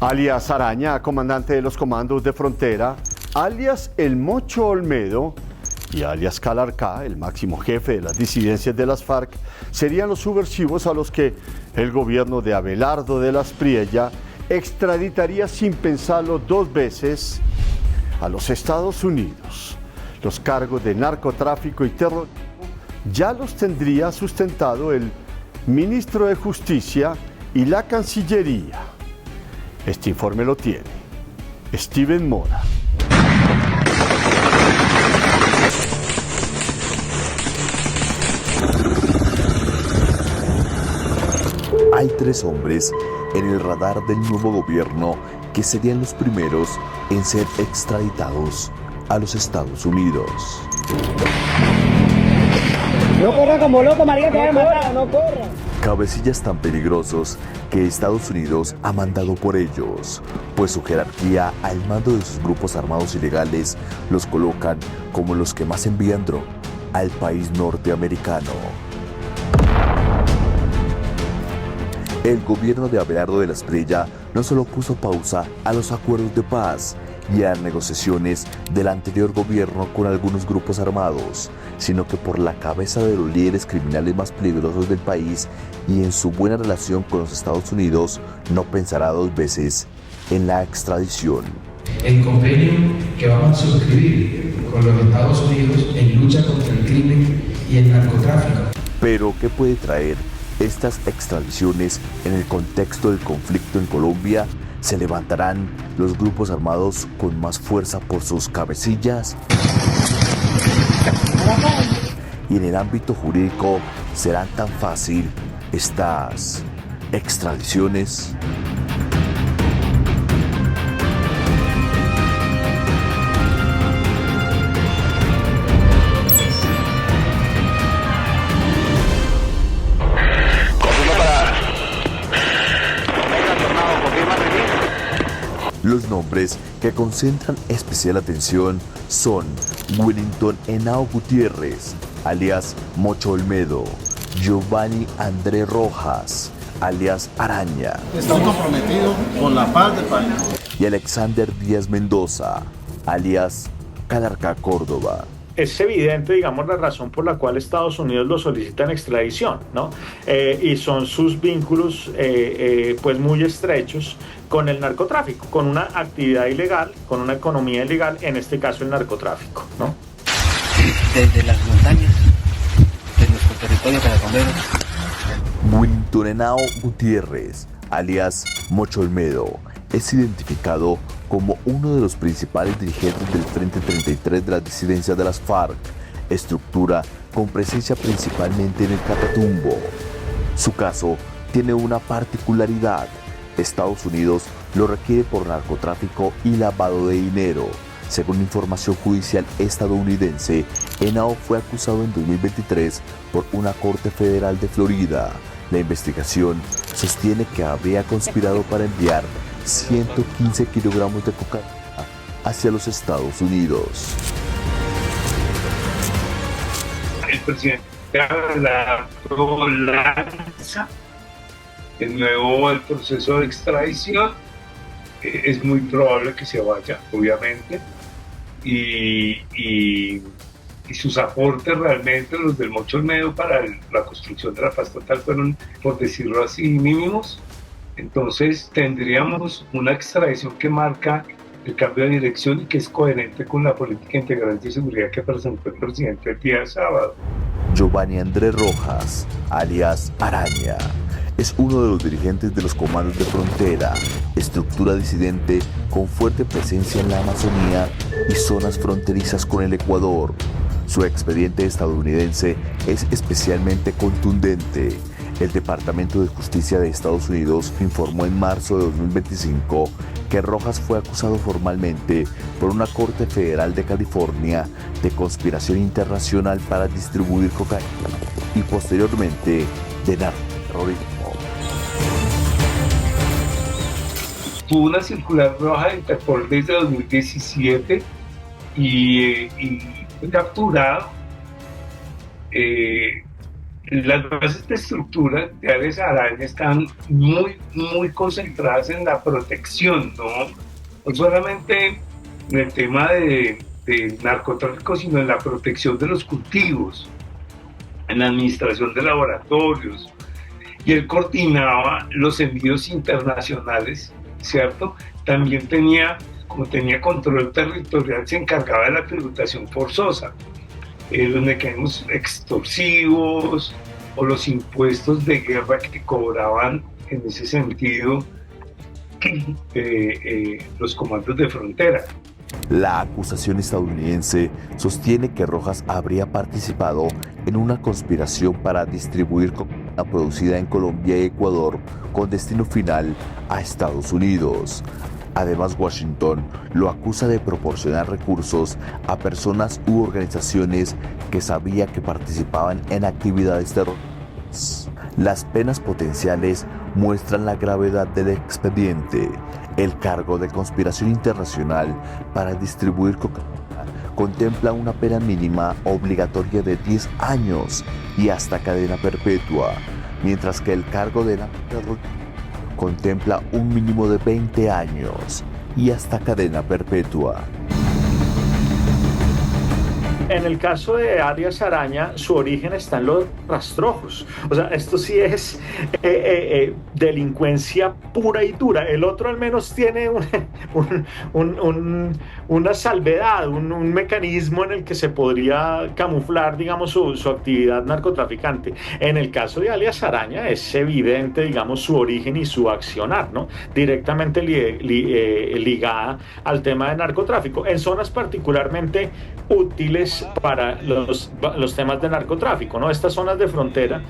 alias Araña, comandante de los comandos de frontera, alias El Mocho Olmedo y alias Calarcá, el máximo jefe de las disidencias de las FARC, serían los subversivos a los que el gobierno de Abelardo de la Espriella extraditaría sin pensarlo 2 veces a los Estados Unidos. Los cargos de narcotráfico y terrorismo ya los tendría sustentado el ministro de Justicia y la Cancillería. Este informe lo tiene Steven Mora. Hay 3 hombres en el radar del nuevo gobierno que serían los primeros en ser extraditados a los Estados Unidos. No corra como loco, María, te va a matar, no corra. Cabecillas tan peligrosos que Estados Unidos ha mandado por ellos, pues su jerarquía al mando de sus grupos armados ilegales los colocan como los que más envían droga al país norteamericano. El gobierno de Abelardo de la Espriella no solo puso pausa a los acuerdos de paz y a las negociaciones del anterior gobierno con algunos grupos armados, sino que por la cabeza de los líderes criminales más peligrosos del país y en su buena relación con los Estados Unidos, no pensará 2 veces en la extradición. El convenio que vamos a suscribir con los Estados Unidos en lucha contra el crimen y el narcotráfico. Pero, ¿qué puede traer estas extradiciones en el contexto del conflicto en Colombia? ¿Se levantarán los grupos armados con más fuerza por sus cabecillas? Y en el ámbito jurídico, ¿serán tan fácil estas extradiciones? Los nombres que concentran especial atención son Wellington Henao Gutiérrez, alias Mocho Olmedo, Giovanni André Rojas, alias Araña. Estamos comprometidos con la paz del país. Y Alexander Díaz Mendoza, alias Calarcá Córdoba. Es evidente, digamos, la razón por la cual Estados Unidos lo solicita en extradición, ¿no? Y son sus vínculos, pues, muy estrechos con el narcotráfico, con una actividad ilegal, con una economía ilegal, en este caso el narcotráfico, ¿no? Desde las montañas de nuestro territorio caracombero. Wellington Henao Gutiérrez, alias Mocho Olmedo, es identificado como uno de los principales dirigentes del Frente 33 de las disidencias de las FARC, estructura con presencia principalmente en el Catatumbo. Su caso tiene una particularidad: Estados Unidos lo requiere por narcotráfico y lavado de dinero. Según información judicial estadounidense, Henao fue acusado en 2023 por una corte federal de Florida. La investigación sostiene que habría conspirado para enviar 115 kilogramos de cocaína hacia los Estados Unidos. El presidente Abelardo lanza de nuevo el proceso de extradición. Es muy probable que se vaya, obviamente, y sus aportes realmente, los del Mocho Olmedo, para la construcción de la paz total fueron, por decirlo así, mínimos. Entonces tendríamos una extradición que marca el cambio de dirección y que es coherente con la política integral de seguridad que presentó el presidente el día sábado. Giovanni André Rojas, alias Araña, es uno de los dirigentes de los comandos de frontera, estructura disidente con fuerte presencia en la Amazonía y zonas fronterizas con el Ecuador. Su expediente estadounidense es especialmente contundente. El Departamento de Justicia de Estados Unidos informó en marzo de 2025 que Rojas fue acusado formalmente por una corte federal de California de conspiración internacional para distribuir cocaína y posteriormente de narcoterrorismo. Tuvo una circular roja de Interpol desde 2017 y fue capturado las bases de estructura de Alias Araña están muy concentradas en la protección, no solamente en el tema de narcotráfico, sino en la protección de los cultivos, en la administración de laboratorios, y él coordinaba los envíos internacionales, ¿cierto? También como tenía control territorial, se encargaba de la tributación forzosa, los mecanismos extorsivos o los impuestos de guerra que cobraban en ese sentido los comandos de frontera. La acusación estadounidense sostiene que Rojas habría participado en una conspiración para distribuir cocaína producida en Colombia y Ecuador con destino final a Estados Unidos. Además, Washington lo acusa de proporcionar recursos a personas u organizaciones que sabía que participaban en actividades terroristas. Las penas potenciales muestran la gravedad del expediente. El cargo de conspiración internacional para distribuir cocaína contempla una pena mínima obligatoria de 10 años y hasta cadena perpetua, mientras que el cargo de narcoterrorismo contempla un mínimo de 20 años y hasta cadena perpetua. En el caso de Alias Araña, su origen está en los rastrojos. O sea, esto sí es delincuencia pura y dura. El otro al menos tiene una salvedad, un mecanismo en el que se podría camuflar, digamos, su actividad narcotraficante. En el caso de Alias Araña es evidente, digamos, su origen y su accionar, ¿no? Directamente ligada al tema de narcotráfico, en zonas particularmente útiles para los temas de narcotráfico, ¿no? Estas zonas de frontera,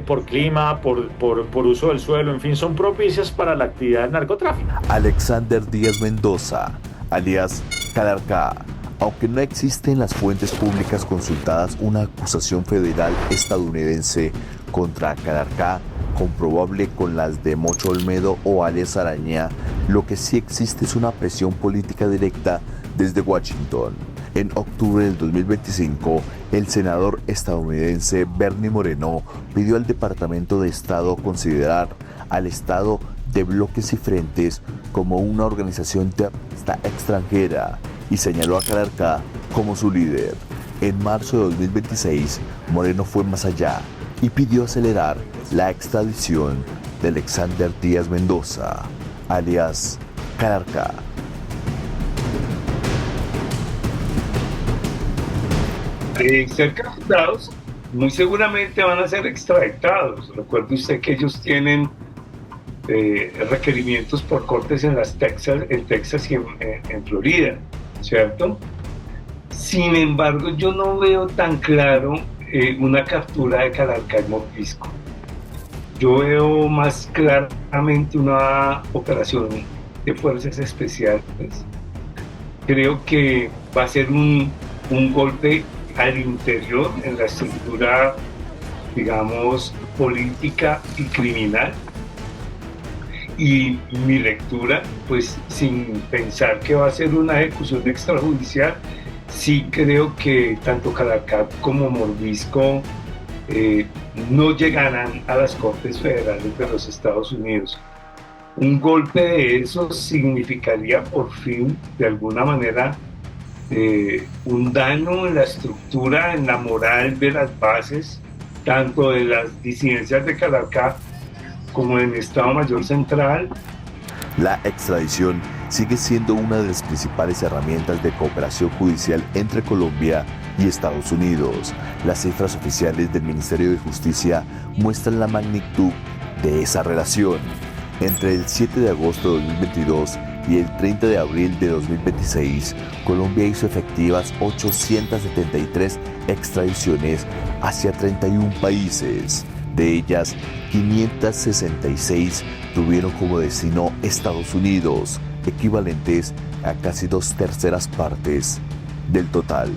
por clima, por uso del suelo, en fin, son propicias para la actividad del narcotráfico. Alexander Díaz Mendoza, alias Calarcá. Aunque no existe en las fuentes públicas consultadas una acusación federal estadounidense contra Calarcá comprobable con las de Mocho Olmedo o alias Araña, lo que sí existe es una presión política directa desde Washington. En octubre del 2025, el senador estadounidense Bernie Moreno pidió al Departamento de Estado considerar al Estado de Bloques y Frentes como una organización terrorista extranjera y señaló a Calarcá como su líder. En marzo de 2026, Moreno fue más allá y pidió acelerar la extradición de Alexander Díaz Mendoza, alias Calarcá. Ser capturados, muy seguramente van a ser extraditados. Recuerde usted que ellos tienen requerimientos por cortes en Texas y en Florida, ¿cierto? Sin embargo, yo no veo tan claro una captura de Calarcá y Mordisco. Yo veo más claramente una operación de fuerzas especiales. Creo que va a ser un golpe al interior en la estructura, digamos, política y criminal. Y mi lectura, pues sin pensar que va a ser una ejecución extrajudicial, sí creo que tanto Calarcá como Mordisco no llegarán a las Cortes Federales de los Estados Unidos. Un golpe de eso significaría por fin, de alguna manera, un daño en la estructura, en la moral de las bases, tanto de las disidencias de Calarcá como en Estado Mayor Central. La extradición sigue siendo una de las principales herramientas de cooperación judicial entre Colombia y Estados Unidos. Las cifras oficiales del Ministerio de Justicia muestran la magnitud de esa relación. Entre el 7 de agosto de 2022 y el 30 de abril de 2026, Colombia hizo efectivas 873 extradiciones hacia 31 países. De ellas, 566 tuvieron como destino Estados Unidos, equivalentes a casi 2/3 partes del total.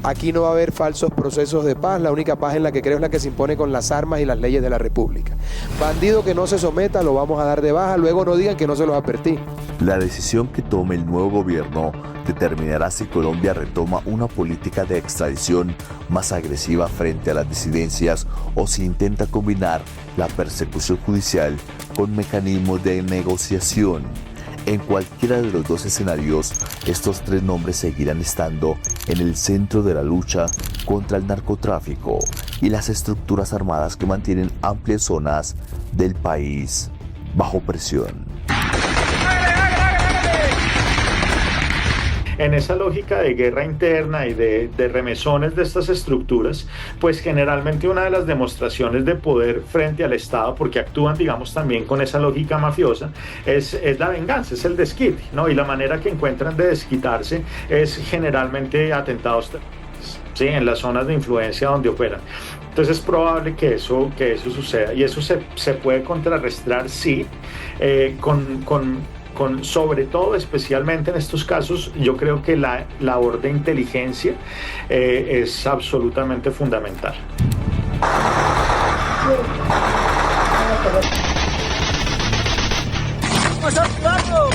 Aquí no va a haber falsos procesos de paz, la única paz en la que creo es la que se impone con las armas y las leyes de la República. Bandido que no se someta, lo vamos a dar de baja, luego no digan que no se los advertí. La decisión que tome el nuevo gobierno determinará si Colombia retoma una política de extradición más agresiva frente a las disidencias o si intenta combinar la persecución judicial con mecanismos de negociación. En cualquiera de los dos escenarios, estos tres nombres seguirán estando en el centro de la lucha contra el narcotráfico y las estructuras armadas que mantienen amplias zonas del país bajo presión. En esa lógica de guerra interna y de remesones de estas estructuras, pues generalmente una de las demostraciones de poder frente al Estado, porque actúan, digamos, también con esa lógica mafiosa, es la venganza, es el desquite, ¿no? Y la manera que encuentran de desquitarse es generalmente atentados, ¿sí?, en las zonas de influencia donde operan. Entonces es probable que eso suceda, y eso se puede contrarrestar, sí, sobre todo, especialmente en estos casos, yo creo que la labor de inteligencia es absolutamente fundamental. ¡Vamos,